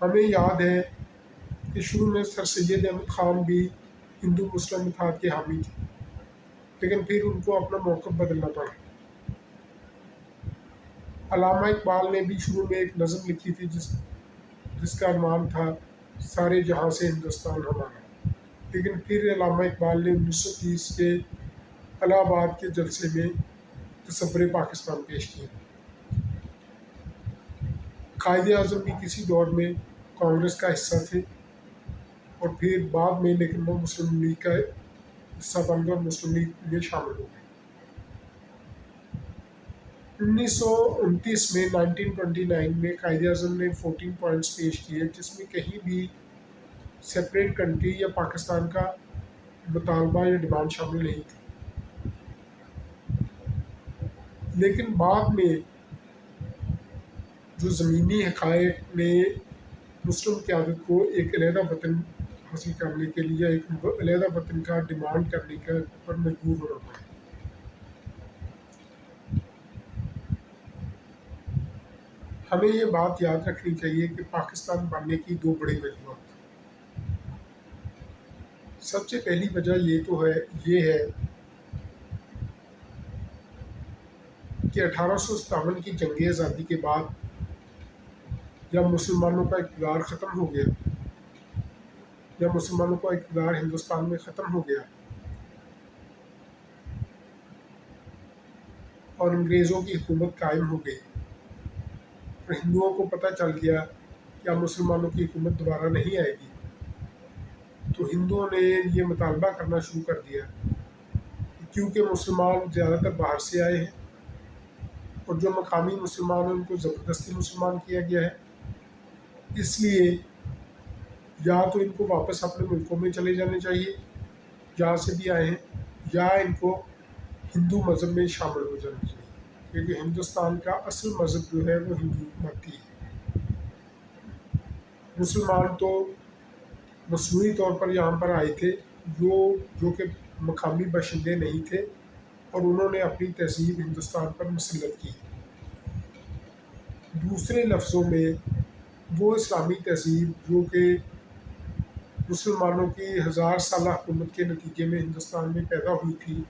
ہمیں یاد ہے کہ شروع میں سر سید احمد خان بھی ہندو مسلم اتحاد کے حامی تھے، لیکن پھر ان کو اپنا موقف بدلنا پڑا۔ علامہ اقبال نے بھی شروع میں ایک نظم لکھی تھی جس کا عنوان تھا سارے جہاں سے ہندوستان ہمارا، لیکن پھر علامہ اقبال نے 1930 کے الہ آباد کے جلسے میں تصور پاکستان پیش کیا۔ قائد اعظم بھی کسی دور میں کانگریس کا حصہ تھے اور پھر بعد میں لیکن وہ مسلم لیگ کا حصہ بن کر مسلم لیگ میں شامل ہو گئے۔ 1929 میں 1929 میں قائد اعظم نے 14 پوائنٹس پیش کیے، جس میں کہیں بھی سیپریٹ کنٹری یا پاکستان کا مطالبہ یا ڈیمانڈ شامل نہیں تھی، لیکن بعد میں جو زمینی حقائق نے مسلم قیادت کو ایک علیحدہ وطن حاصل کرنے کے لیے ایک علیحدہ وطن کا ڈیمانڈ کرنے پر مجبور ہونا پڑا۔ ہمیں یہ بات یاد رکھنی چاہیے کہ پاکستان بننے کی دو بڑی وجوہات۔ سب سے پہلی وجہ یہ ہے کہ 1857 کی جنگ آزادی کے بعد جب مسلمانوں کا اقتدار ختم ہو گیا، جب مسلمانوں کا اقتدار ہندوستان میں ختم ہو گیا اور انگریزوں کی حکومت قائم ہو گئی اور ہندوؤں کو پتہ چل گیا کہ اب مسلمانوں کی حکومت دوبارہ نہیں آئے گی، تو ہندوؤں نے یہ مطالبہ کرنا شروع کر دیا کہ کیونکہ مسلمان زیادہ تر باہر سے آئے ہیں اور جو مقامی مسلمان ہیں ان کو زبردستی مسلمان کیا گیا ہے، اس لیے یا تو ان کو واپس اپنے ملکوں میں چلے جانے چاہیے جہاں سے بھی آئے ہیں، یا ان کو ہندو مذہب میں شامل ہو جانا چاہیے، کیونکہ ہندوستان کا اصل مذہب جو ہے وہ ہندو مت ہی ہے۔ مسلمان تو مصنوعی طور پر یہاں پر آئے تھے جو کہ مقامی باشندے نہیں تھے، اور انہوں نے اپنی تہذیب ہندوستان پر مسلط کی۔ دوسرے لفظوں میں وہ اسلامی تہذیب جو کہ مسلمانوں کی 1000 سالہ حکومت کے نتیجے میں ہندوستان میں پیدا ہوئی تھی،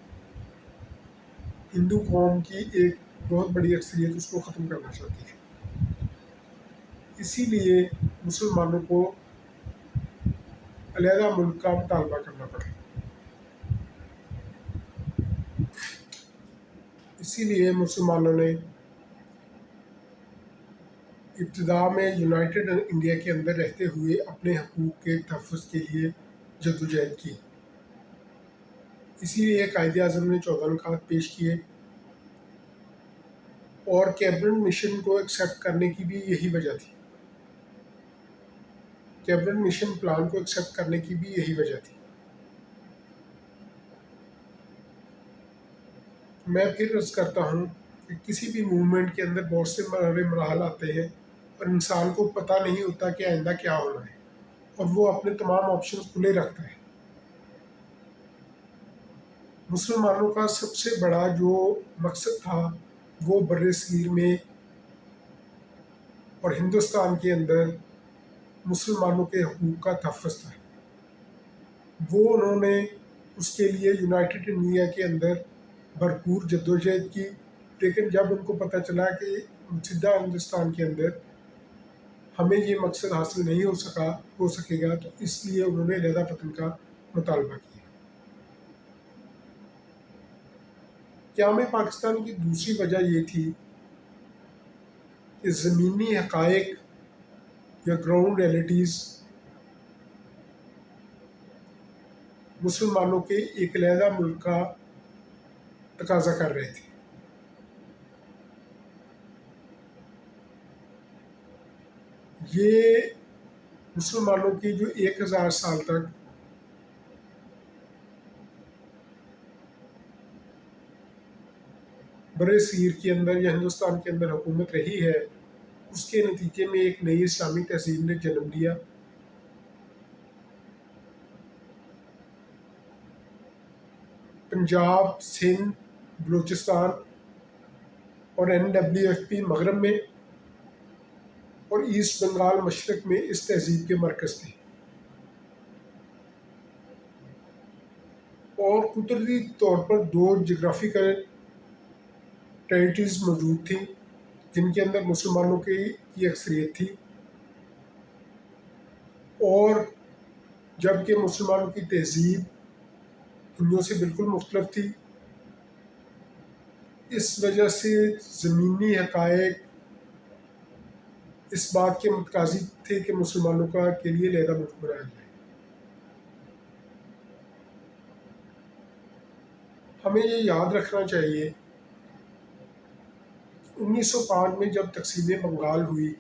ہندو قوم کی ایک بہت بڑی اکثریت اس کو ختم کرنا چاہتی ہے۔ اسی لیے مسلمانوں کو علیحدہ ملک کا مطالبہ کرنا پڑا۔ اسی لیے مسلمانوں نے ابتدا میں یونائٹڈ انڈیا کے اندر رہتے ہوئے اپنے حقوق کے تحفظ کے لیے جدوجہد کی۔ اسی لیے قائد اعظم نے 14 نکات پیش کیے، اور کیبنٹ مشن کو ایکسیپٹ کرنے کی بھی یہی وجہ تھی۔ کیبنٹ مشن پلان کو ایکسیپٹ کرنے کی بھی یہی وجہ تھی۔ میں پھر عرض کرتا ہوں کہ کسی بھی موومنٹ کے اندر بہت سے مراحل آتے ہیں اور انسان کو پتہ نہیں ہوتا کہ آئندہ کیا ہونا ہے، اور وہ اپنے تمام آپشنز کھلے رکھتا ہے۔ مسلمانوں کا سب سے بڑا جو مقصد تھا وہ بر صغیر میں اور ہندوستان کے اندر مسلمانوں کے حقوق کا تحفظ تھا۔ وہ انہوں نے اس کے لیے یونائٹڈ انڈیا کے اندر بھرپور جدوجہد کی، لیکن جب ان کو پتہ چلا کہ متحدہ ہندوستان کے اندر ہمیں یہ مقصد حاصل نہیں ہو سکے گا، تو اس لیے انہوں نے علیحدہ وطن کا مطالبہ کیا۔ قیام پاکستان کی دوسری وجہ یہ تھی کہ زمینی حقائق یا گراؤنڈ ریئلٹیز مسلمانوں کے ایک علیحدہ ملک کا تقاضا کر رہے تھے۔ یہ مسلمانوں کی جو 1000 سال تک بر صغیر کے اندر یا ہندوستان کے اندر حکومت رہی ہے، اس کے نتیجے میں ایک نئی اسلامی تہذیب نے جنم لیا۔ پنجاب، سندھ، بلوچستان اور NWFP مغرب میں، اور ایسٹ بنگال مشرق میں اس تہذیب کے مرکز تھے، اور قدرتی طور پر دو جغرافیکل ٹیریٹریز موجود تھیں جن کے اندر مسلمانوں کی اکثریت تھی، اور جبکہ مسلمانوں کی تہذیب ہندوؤں سے بالکل مختلف تھی، اس وجہ سے زمینی حقائق اس بات کے متقاضی تھے کہ مسلمانوں کے لیے علیحدہ ملک بنایا جائے۔ ہمیں یہ یاد رکھنا چاہیے 1905 میں جب تقسیم بنگال ہوئی،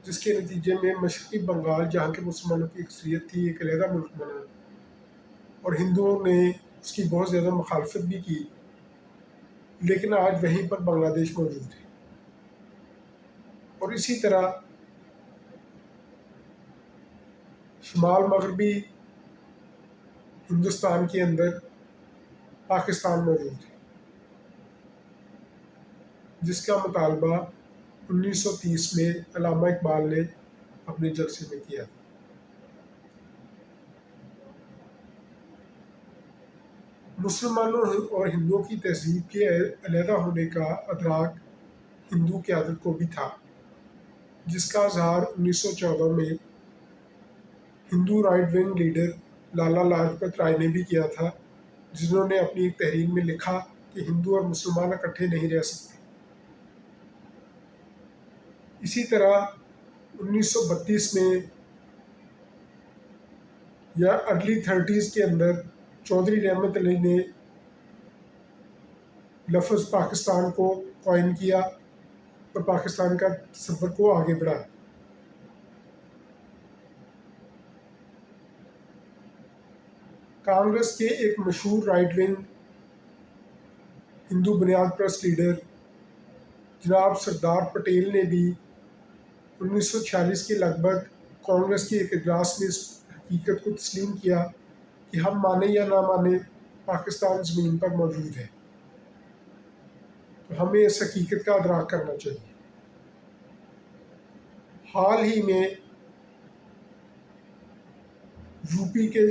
جس کے نتیجے میں مشرقی بنگال جہاں کے مسلمانوں کی اکثریت تھی ایک علیحدہ ملک بنا، اور ہندوؤں نے اس کی بہت زیادہ مخالفت بھی کی، لیکن آج وہیں پر بنگلہ دیش موجود ہے۔ اور اسی طرح شمال مغربی ہندوستان کے اندر پاکستان موجود ہے، جس کا مطالبہ 1930 میں علامہ اقبال نے اپنے جلسے میں کیا۔ مسلمانوں اور ہندوؤں کی تہذیب کے علیحدہ ہونے کا ادراک ہندو قیادت کو بھی تھا، جس کا اظہار 1914 میں ہندو رائٹ ونگ لیڈر لالا لاجپت رائے نے بھی کیا تھا، جنہوں نے اپنی ایک تحریر میں لکھا کہ ہندو اور مسلمان اکٹھے نہیں رہ سکتے۔ اسی طرح 1932 میں یا ارلی 30s کے اندر چودھری رحمت علی نے لفظ پاکستان کو قائم کیا اور پاکستان کا تصور کو آگے بڑھایا۔ کانگریس کے ایک مشہور رائٹ ونگ ہندو بنیاد پرست لیڈر جناب سردار پٹیل نے بھی 1946 کے لگ بھگ کانگریس کے ایک اجلاس میں اس حقیقت کو تسلیم کیا کہ ہم مانیں یا نہ مانیں پاکستان زمین پر موجود ہے، تو ہمیں اس حقیقت کا ادراک کرنا چاہیے۔ حال ہی میں یوپی کے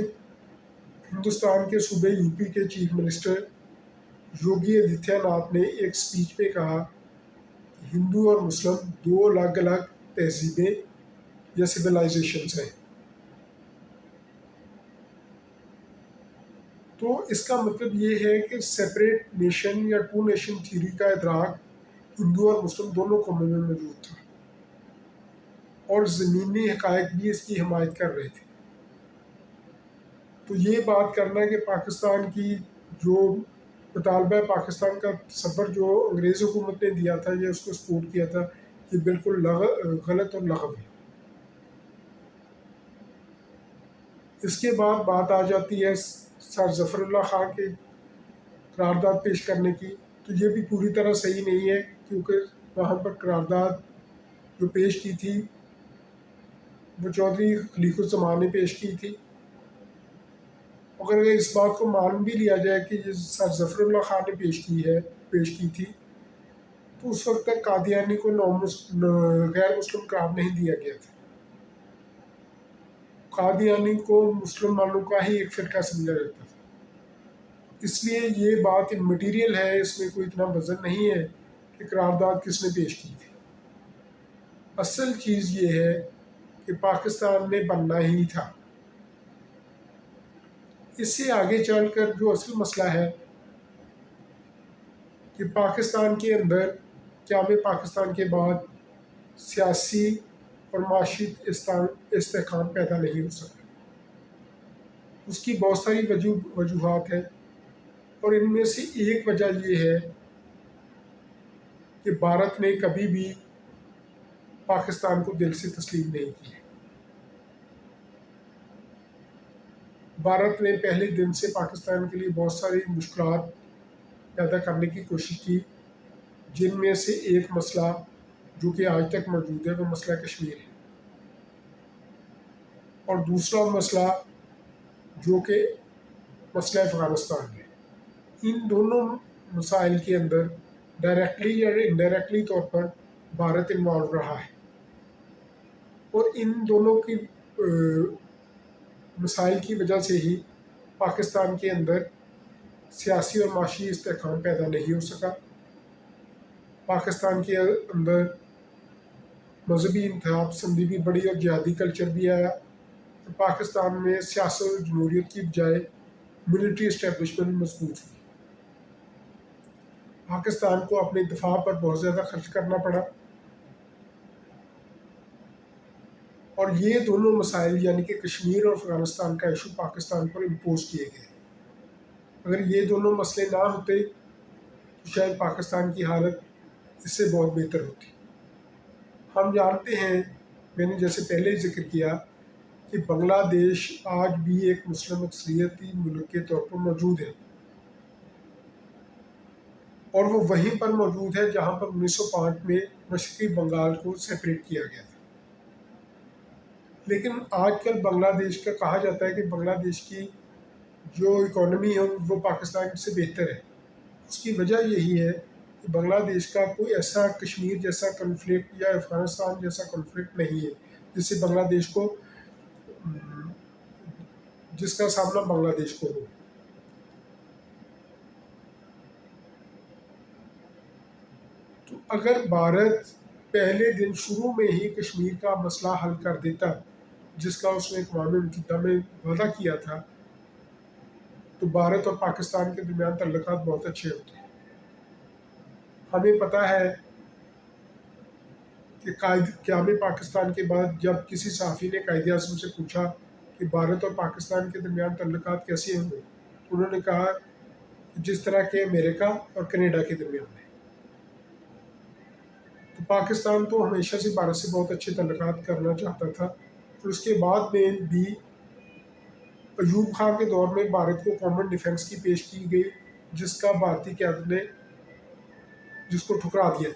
ہندوستان کے صوبے یوپی کے چیف منسٹر یوگی آدتیہ ناتھ نے ایک سپیچ میں کہا کہ ہندو اور مسلم دو الگ الگ تہذیبیں یا سویلائزیشنز ہیں۔ تو اس کا مطلب یہ ہے کہ سیپریٹ نیشن یا ٹو نیشن تھیوری کا ادراک ہندو اور مسلم دونوں قوموں میں موجود تھا، اور زمینی حقائق بھی اس کی حمایت کر رہے تھے۔ تو یہ بات کرنا کہ پاکستان کی جو مطالبہ پاکستان کا تصور جو انگریز حکومت نے دیا تھا یا اس کو سپورٹ کیا تھا، یہ بالکل غلط اور لغو ہے۔ اس کے بعد بات آ جاتی ہے سر ظفر اللہ خان کے قرارداد پیش کرنے کی، تو یہ بھی پوری طرح صحیح نہیں ہے، کیونکہ وہاں پر قرارداد جو پیش کی تھی وہ چودھری خلیق الزمان نے پیش کی تھی۔ اگر اس بات کو مان بھی لیا جائے کہ یہ سر ظفر اللہ خان نے پیش کی تھی، تو اس وقت تک قادیانی کو غیر مسلم قرار نہیں دیا گیا تھا۔ قادیانی کو مسلمانوں کا ہی ایک فرقہ سمجھا جاتا تھا، اس لیے یہ بات مٹیریل ہے، اس میں کوئی اتنا وزن نہیں ہے کہ قرارداد کس نے پیش کی تھی۔ اصل چیز یہ ہے کہ پاکستان نے بننا ہی تھا۔ اس سے آگے چل کر جو اصل مسئلہ ہے کہ پاکستان کے اندر قیام پاکستان کے بعد سیاسی اور معاشی استحکام پیدا نہیں ہو سکا۔ اس کی بہت ساری وجوہات ہیں، اور ان میں سے ایک وجہ یہ ہے کہ بھارت نے کبھی بھی پاکستان کو دل سے تسلیم نہیں کیا۔ بھارت نے پہلے دن سے پاکستان کے لیے بہت ساری مشکلات پیدا کرنے کی کوشش کی، جن میں سے ایک مسئلہ جو کہ آج تک موجود ہے وہ مسئلہ کشمیر ہے، اور دوسرا مسئلہ جو کہ مسئلہ افغانستان ہے۔ ان دونوں مسائل کے اندر ڈائریکٹلی یا انڈائریکٹلی طور پر بھارت انوالو رہا ہے۔ اور ان دونوں کی مسائل کی وجہ سے ہی پاکستان کے اندر سیاسی اور معاشی استحکام پیدا نہیں ہو سکا. پاکستان کے اندر مذہبی انتخاب پسندی بھی بڑی اور جہادی کلچر بھی آیا. تو پاکستان میں سیاست اور جمہوریت کی بجائے ملٹری اسٹیبلشمنٹ مضبوط ہوئی. پاکستان کو اپنے دفاع پر بہت زیادہ خرچ کرنا پڑا، اور یہ دونوں مسائل یعنی کہ کشمیر اور افغانستان کا ایشو پاکستان پر امپوز کیے گئے. اگر یہ دونوں مسئلے نہ ہوتے تو شاید پاکستان کی حالت اس سے بہت بہتر ہوتی. ہم جانتے ہیں، میں نے جیسے پہلے ہی ذکر کیا، کہ بنگلہ دیش آج بھی ایک مسلم اکثریتی ملک کے طور پر موجود ہے، اور وہ وہیں پر موجود ہے جہاں پر 1905 میں مشرقی بنگال کو سیپریٹ کیا گیا تھا. لیکن آج کل بنگلہ دیش کا کہا جاتا ہے کہ بنگلہ دیش کی جو اکانومی ہے وہ پاکستان سے بہتر ہے. اس کی وجہ یہی ہے کہ بنگلہ دیش کا کوئی ایسا کشمیر جیسا کنفلکٹ یا افغانستان جیسا کنفلکٹ نہیں ہے جس سے بنگلہ دیش کو جس کا سامنا بنگلہ دیش کو ہو. تو اگر بھارت پہلے دن شروع میں ہی کشمیر کا مسئلہ حل کر دیتا جس کا اس نے اقوام متحدہ میں وعدہ کیا تھا، تو بھارت اور پاکستان کے درمیان تعلقات بہت اچھے ہوتے ہیں. ہمیں پتہ ہے کہ قیام پاکستان کے بعد جب کسی صحافی نے قائد اعظم سے پوچھا کہ بھارت اور پاکستان کے درمیان تعلقات کیسے ہوں گے، تو انہوں نے کہا کہ جس طرح کہ امریکہ اور کینیڈا کے درمیان ہے. تو پاکستان تو ہمیشہ سے بھارت سے بہت اچھے تعلقات کرنا چاہتا تھا. پھر اس کے بعد میں بھی ایوب خان کے دور میں بھارت کو کامن ڈیفنس کی پیش کی گئی، جس کا بھارتی قیادت نے جس کو ٹھکرا دیا.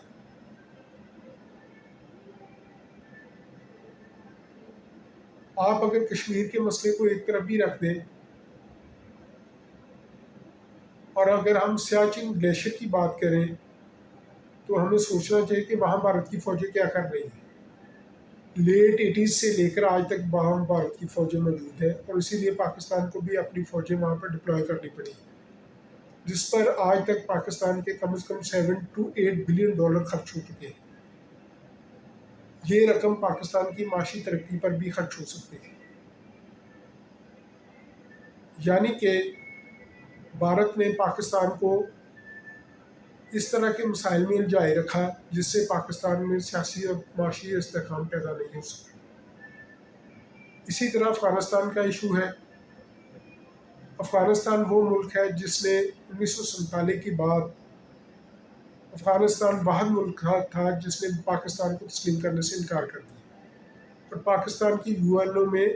آپ اگر کشمیر کے مسئلے کو ایک طرف بھی رکھ دیں، اور اگر ہم سیاچن گلیشیئر کی بات کریں، تو ہمیں سوچنا چاہیے کہ وہاں بھارت کی فوجیں کیا کر رہی ہیں. لیٹ 80s سے لے کر آج تک وہاں بھارت کی فوجیں موجود ہیں، اور اسی لیے پاکستان کو بھی اپنی فوجیں وہاں پر ڈپلوائے کرنی پڑی، جس پر آج تک پاکستان کے کم از کم $7 to 8 بلین خرچ ہو چکے ہیں. یہ رقم پاکستان کی معاشی ترقی پر بھی خرچ ہو سکتی ہے. یعنی کہ بھارت نے پاکستان کو اس طرح کے مسائل میں الجھائے رکھا جس سے پاکستان میں سیاسی اور معاشی استحکام پیدا نہیں ہو سکا. اسی طرح افغانستان کا ایشو ہے. افغانستان وہ ملک ہے جس نے 1947 کے بعد افغانستان واحد ملک تھا جس نے پاکستان کو تسلیم کرنے سے انکار کر دیا، اور پاکستان کی UNO میں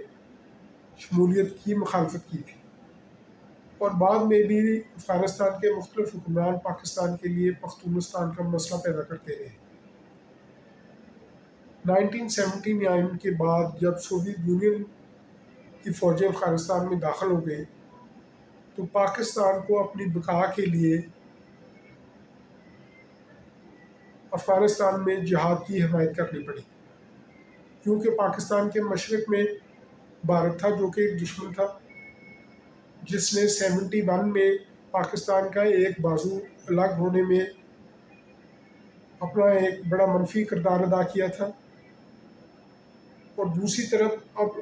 شمولیت کی مخالفت کی تھی. اور بعد میں بھی افغانستان کے مختلف حکمران پاکستان کے لیے پختونستان کا مسئلہ پیدا کرتے رہے. 1979 کے بعد جب سوویت یونین کی فوجیں افغانستان میں داخل ہو گئی، تو پاکستان کو اپنی بقا کے لیے افغانستان میں جہاد کی حمایت کرنی پڑی، کیونکہ پاکستان کے مشرق میں بھارت تھا جو کہ ایک دشمن تھا، جس نے 71 میں پاکستان کا ایک بازو الگ ہونے میں اپنا ایک بڑا منفی کردار ادا کیا تھا. اور دوسری طرف اب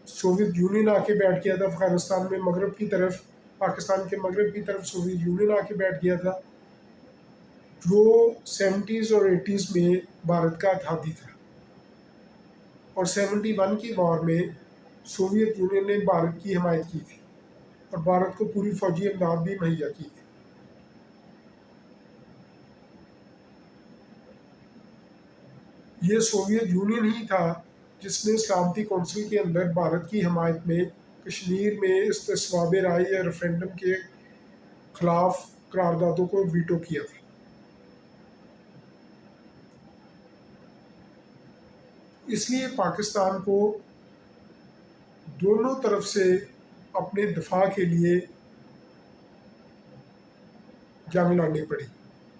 سوویت یونین آ کے بیٹھ گیا تھا افغانستان میں، مغرب کی طرف، پاکستان کے مغرب کی طرف سوویت یونین آ کے بیٹھ گیا تھا، جو 70s اور 80s میں بھارت کا اتحادی تھا. اور 71 کی وار میں سوویت یونین نے بھارت کی حمایت کی تھی اور بھارت کو پوری فوجی امداد بھی مہیا کی تھی. یہ سوویت یونین ہی تھا جس نے سلامتی کونسل کے اندر بھارت کی حمایت میں کشمیر میں استصواب رائے یا ریفرینڈم کے خلاف قراردادوں کو ویٹو کیا تھا. اس لیے پاکستان کو دونوں طرف سے اپنے دفاع کے لیے جنگ لڑنی پڑی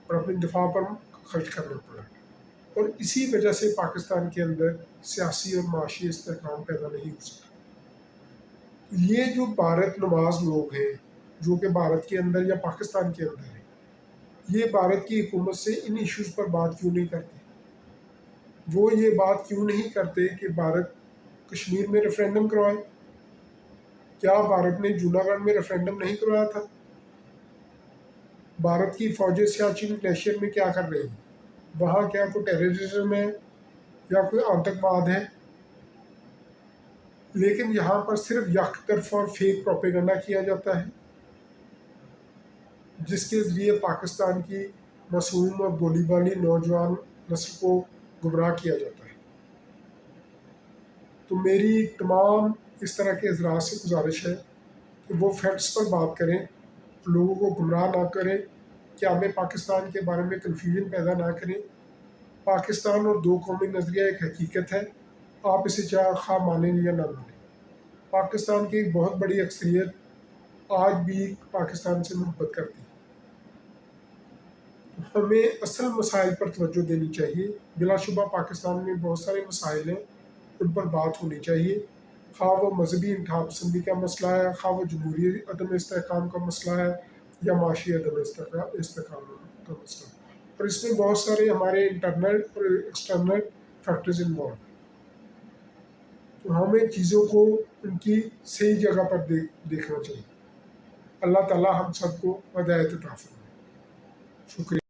اور اپنے دفاع پر خرچ کرنا پڑا. اور اسی وجہ سے پاکستان کے اندر سیاسی اور معاشی استحکام پیدا نہیں ہو سکتا۔ یہ جو بھارت نواز لوگ ہیں جو کہ بھارت کے اندر یا پاکستان کے اندر ہیں، یہ بھارت کی حکومت سے ان ایشوز پر بات کیوں نہیں کرتے؟ وہ یہ بات کیوں نہیں کرتے کہ بھارت کشمیر میں ریفرینڈم کروائے؟ کیا بھارت نے جوناگڑھ میں ریفرینڈم نہیں کروایا تھا؟ بھارت کی فوجیں سیاچن گلیشیئر میں کیا کر رہی ہیں؟ وہاں کیا کوئی ٹیررزم ہے یا کوئی آتنکواد ہے؟ لیکن یہاں پر صرف یک طرفہ اور فیک پروپیگنڈا کیا جاتا ہے، جس کے ذریعے پاکستان کی معصوم اور بولی بالی نوجوان نسل کو گمراہ کیا جاتا ہے۔ تو میری تمام اس طرح کے حضرات سے گزارش ہے کہ وہ فیکٹس پر بات کریں، لوگوں کو گمراہ نہ کریں، کیا ہمیں پاکستان کے بارے میں کنفیوژن پیدا نہ کریں۔ پاکستان اور دو قومی نظریہ ایک حقیقت ہے، آپ اسے چاہے خواہ مانیں یا نہ مانیں۔ پاکستان کی ایک بہت بڑی اکثریت آج بھی پاکستان سے محبت کرتی ہے۔ ہمیں اصل مسائل پر توجہ دینی چاہیے۔ بلا شبہ پاکستان میں بہت سارے مسائل ہیں، ان پر بات ہونی چاہیے، خواہ وہ مذہبی انتہا پسندی کا مسئلہ ہے، خواہ وہ جمہوری عدم استحکام کا مسئلہ ہے یا معاشی عدم استحکام کا مسئلہ ہے۔ اور اس میں بہت سارے ہمارے انٹرنل اور ایکسٹرنل فیکٹرز انوالو ہیں۔ تو ہمیں چیزوں کو ان کی صحیح جگہ پر دیکھنا چاہیے۔ اللہ تعالیٰ ہم سب کو ہدایت عطا فرمائے۔ شکریہ۔